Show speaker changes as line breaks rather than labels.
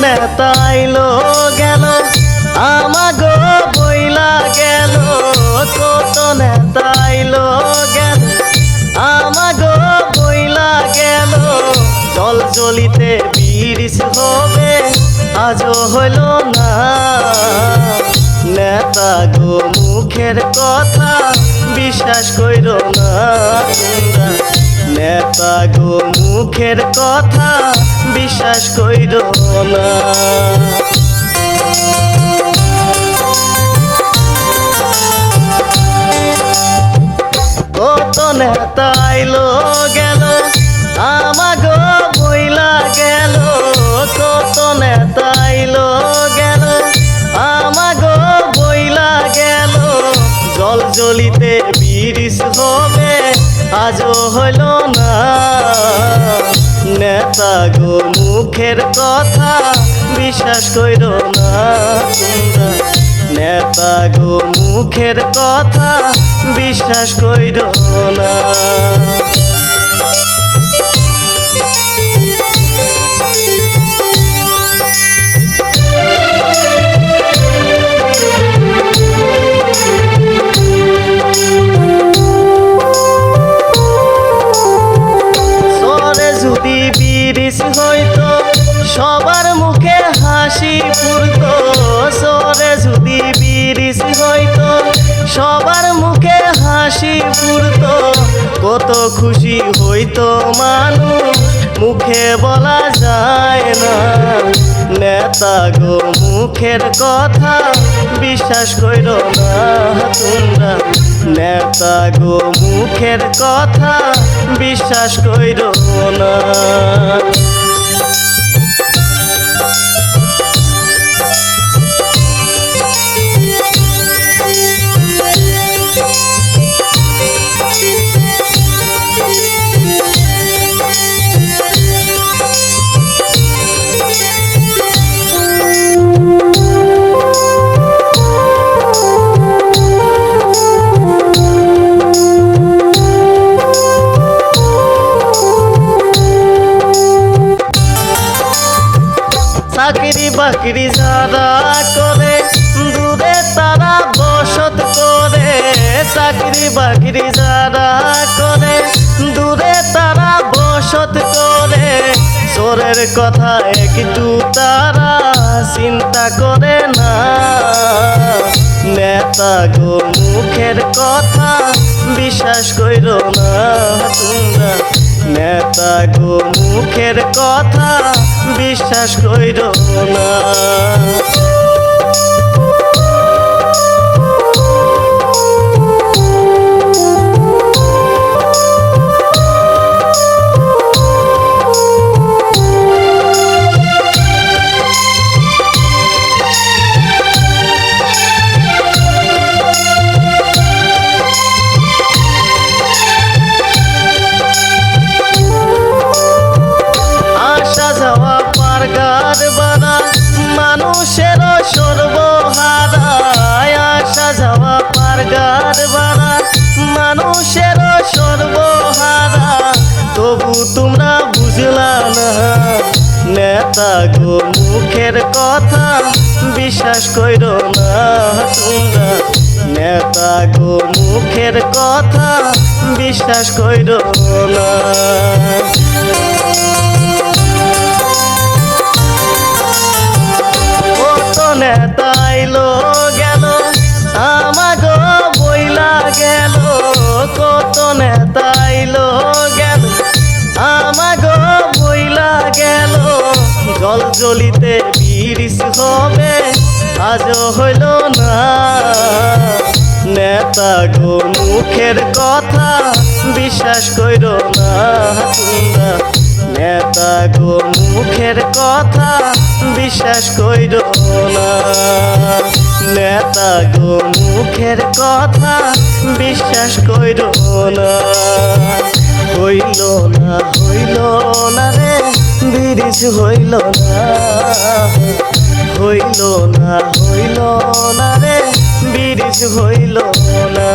নেতা আইলো গেল আমাগো বইলা গেল, কত নেতা আইলো গেল আমাগো বইলা গেল। জল জ্বলিতে বিরিশ হবে আজও হইল না। নেতা গো মুখের কথা বিশ্বাস কইর না তোমরা, নেতা গো মুখের কথা বিশ্বাস কইর না। কত নেতা আইলো গেল আমাগো বইলা গেল, কত নেতা আইলো গেল আমাগো বইলা গেল। জল জ্বলিতে বিরিশ হবে আজও হইল না। নেতা গো মুখের কথা বিশ্বাস কইর না তোমরা, নেতা গো মুখের কথা বিশ্বাস কইর না। হইতো সবার মুখে হাসি ফুরতো, সরে যদি বিরিশ হইতো সবার মুখে হাসি ফুরতো। কত খুশি হইতো মানুষ মুখে বলা যায় না। নেতা গো মুখের কথা বিশ্বাস কইর না তোমরা, নেতা গো মুখের কথা বিশ্বাস কইর না। চাকরি বাকরি যারা করে দূরে তারা বসত করে, চাকরি বাকরি যারা করে দূরে তারা বসত করে। চোরের কথা একটু তারা চিন্তা করে না। নেতা গো মুখের কথা বিশ্বাস কইর না তোমরা, নেতা গো মুখের কথা বিশ্বাস কইর না। মানুষের সর্বহারা আসা যাওয়া পারগার বাড়া, মানুষের সর্বহারা তবু তোমরা বুঝলা না। নেতা গো মুখের কথা বিশ্বাস কইর না তোমরা, নেতা গো মুখের কথা বিশ্বাস কইর না। নেতা আইলো গেল আমাগো বইলা গেল, কত নেতা আইলো গেল আমাগো বইলা গেল। জল জ্বলিতে বিরিশ হবে আজও হইল না। নেতা গো মুখের কথা বিশ্বাস কইর না তোমরা, নেতা গো মুখের কথা বিশ্বাস কইর না। নেতা গো মুখের কথা বিশ্বাস কইর না। হইল না হইল না রে বিরিশ হইল না, হইল না রে বিরিশ হইল না।